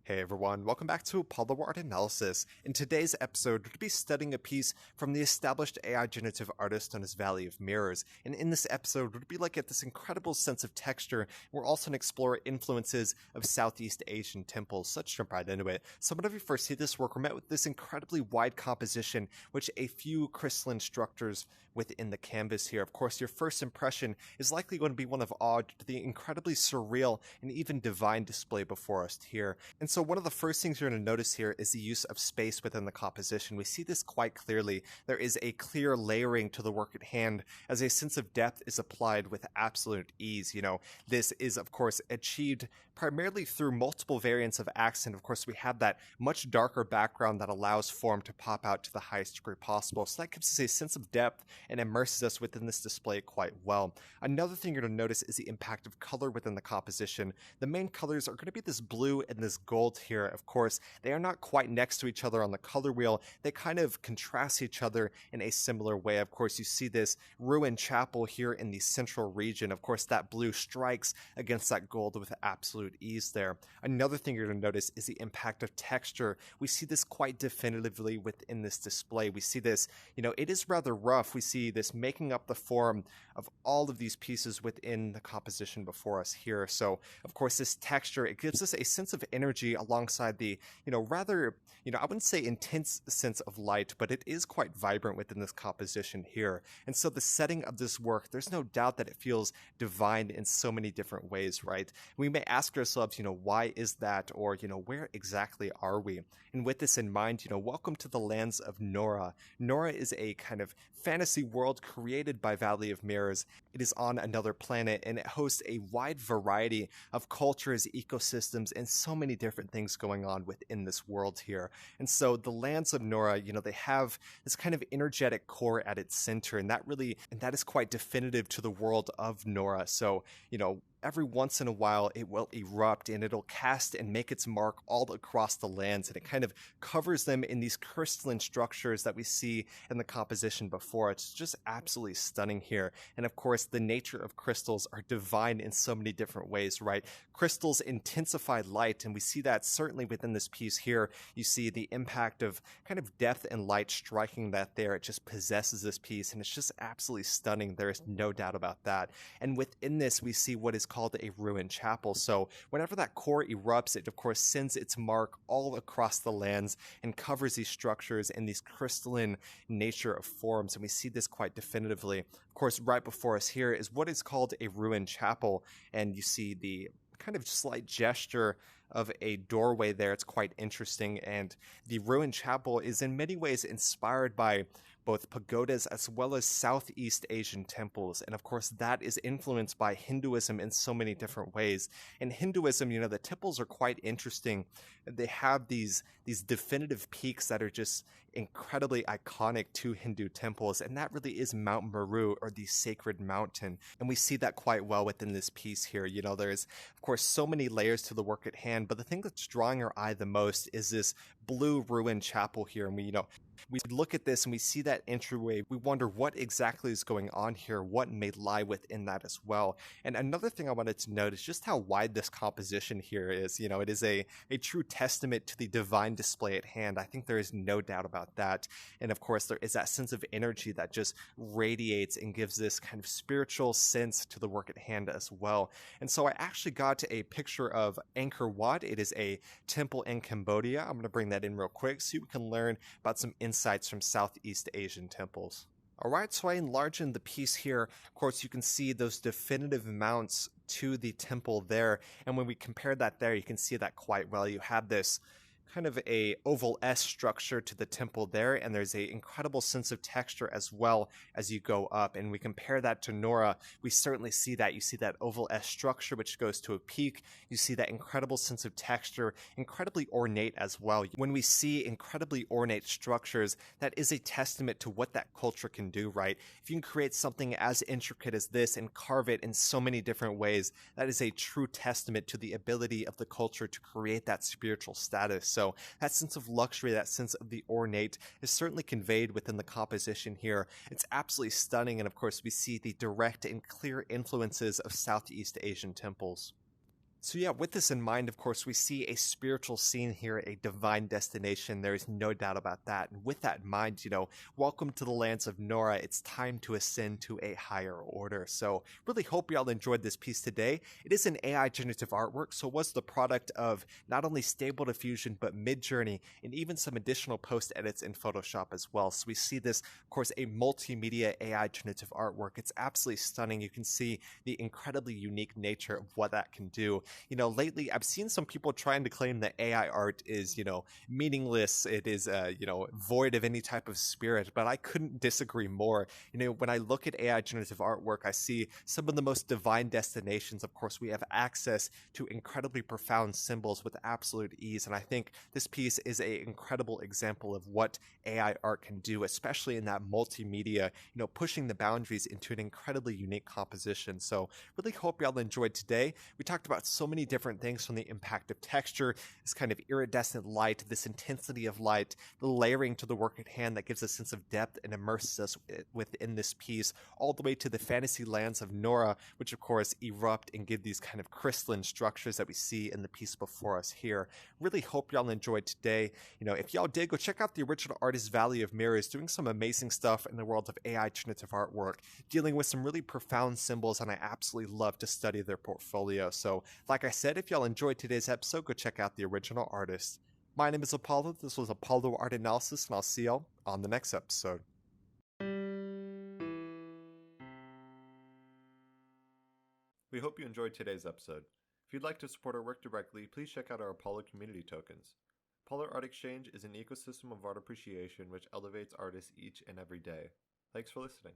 Hey everyone, welcome back to Apollo Art Analysis. In today's episode, we'll be studying a piece from the established AI generative artist known as Valley of Mirrors. And in this episode, we'll be looking at this incredible sense of texture. We're also going to explore influences of Southeast Asian temples. So let's jump right into it. So whenever you first see this work, we're met with this incredibly wide composition, which a few crystalline structures within the canvas here. Of course, your first impression is likely going to be one of awe to the incredibly surreal and even divine display before us here. And so one of the first things you're going to notice here is the use of space within the composition. We see this quite clearly. There is a clear layering to the work at hand as a sense of depth is applied with absolute ease. This is, of course, achieved primarily through multiple variants of accent. Of course, we have that much darker background that allows form to pop out to the highest degree possible. So that gives us a sense of depth and immerses us within this display quite well. Another thing you're going to notice is the impact of color within the composition. The main colors are going to be this blue and this gold here. Of course, they are not quite next to each other on the color wheel. They kind of contrast each other in a similar way. Of course, you see this ruined chapel here in the central region. Of course, that blue strikes against that gold with absolute ease there. Another thing you're going to notice is the impact of texture. We see this quite definitively within this display. We see this, it is rather rough. We see this making up the form of all of these pieces within the composition before us here. So, of course, this texture, it gives us a sense of energy alongside the, rather, I wouldn't say intense sense of light, but it is quite vibrant within this composition here. And so the setting of this work, there's no doubt that it feels divine in so many different ways, right? We may ask ourselves, why is that? Or, where exactly are we? And with this in mind, welcome to the lands of Nöura. Nöura is a kind of fantasy world created by Valley of Mirrors. It is on another planet and it hosts a wide variety of cultures, ecosystems, and so many different things going on within this world here. And so the lands of Nöura, they have this kind of energetic core at its center, and that is quite definitive to the world of Nöura. So, every once in a while it will erupt and it'll cast and make its mark all across the lands, and it kind of covers them in these crystalline structures that we see in the composition before. It's just absolutely stunning here. And of course, the nature of crystals are divine in so many different ways, right? Crystals intensify light, and we see that certainly within this piece here. You see the impact of kind of depth and light striking that there. It just possesses this piece, and it's just absolutely stunning. There is no doubt about that. And within this, we see what is called a ruined chapel. So whenever that core erupts, it of course sends its mark all across the lands and covers these structures in these crystalline nature of forms. And we see this quite definitively. Of course, right before us here is what is called a ruined chapel. And you see the kind of slight gesture of a doorway there. It's quite interesting. And the ruined chapel is in many ways inspired by both pagodas as well as Southeast Asian temples. And of course, that is influenced by Hinduism in so many different ways. In Hinduism, the temples are quite interesting. They have these definitive peaks that are just incredibly iconic to Hindu temples, and that really is Mount Meru, or the sacred mountain. And we see that quite well within this piece here. There's, of course, so many layers to the work at hand, but the thing that's drawing our eye the most is this blue ruined chapel here. And we look at this and we see that entryway. We wonder what exactly is going on here, what may lie within that as well. And another thing I wanted to note is just how wide this composition here is. It is a true testament to the divine display at hand. I think there is no doubt about that. And of course, there is that sense of energy that just radiates and gives this kind of spiritual sense to the work at hand as well. And so I actually got a picture of Angkor Wat. It is a temple in Cambodia. I'm going to bring that in real quick so you can learn about some insights from Southeast Asian temples. Alright, so I enlarged the piece here. Of course, you can see those definitive mounts to the temple there. And when we compare that there, you can see that quite well. You have this kind of a oval S structure to the temple there, and there's a incredible sense of texture as well as you go up. And we compare that to Nöura, we certainly see that. You see that oval S structure which goes to a peak. You see that incredible sense of texture, incredibly ornate as well. When we see incredibly ornate structures, that is a testament to what that culture can do, right? If you can create something as intricate as this and carve it in so many different ways, that is a true testament to the ability of the culture to create that spiritual status. So that sense of luxury, that sense of the ornate is certainly conveyed within the composition here. It's absolutely stunning, and of course we see the direct and clear influences of Southeast Asian temples. So yeah, with this in mind, of course, we see a spiritual scene here, a divine destination. There is no doubt about that. And with that in mind, welcome to the lands of Nöura. It's time to ascend to a higher order. So really hope y'all enjoyed this piece today. It is an AI generative artwork, so it was the product of not only Stable Diffusion, but Midjourney, and even some additional post edits in Photoshop as well. So we see this, of course, a multimedia AI generative artwork. It's absolutely stunning. You can see the incredibly unique nature of what that can do. Lately I've seen some people trying to claim that AI art is, meaningless. It is, void of any type of spirit, but I couldn't disagree more. When I look at AI generative artwork, I see some of the most divine destinations. Of course, we have access to incredibly profound symbols with absolute ease. And I think this piece is an incredible example of what AI art can do, especially in that multimedia, pushing the boundaries into an incredibly unique composition. So really hope y'all enjoyed today. We talked about so many different things, from the impact of texture, this kind of iridescent light, this intensity of light, the layering to the work at hand that gives a sense of depth and immerses us within this piece, all the way to the fantasy lands of Nöura, which of course erupt and give these kind of crystalline structures that we see in the piece before us here. Really hope y'all enjoyed today. If y'all did, go check out the original artist Valley of Mirrors, doing some amazing stuff in the world of AI generative artwork, dealing with some really profound symbols, and I absolutely love to study their portfolio. So like I said, if y'all enjoyed today's episode, go check out the original artist. My name is Apollo. This was Apollo Art Analysis, and I'll see y'all on the next episode. We hope you enjoyed today's episode. If you'd like to support our work directly, please check out our Apollo community tokens. Apollo Art Exchange is an ecosystem of art appreciation which elevates artists each and every day. Thanks for listening.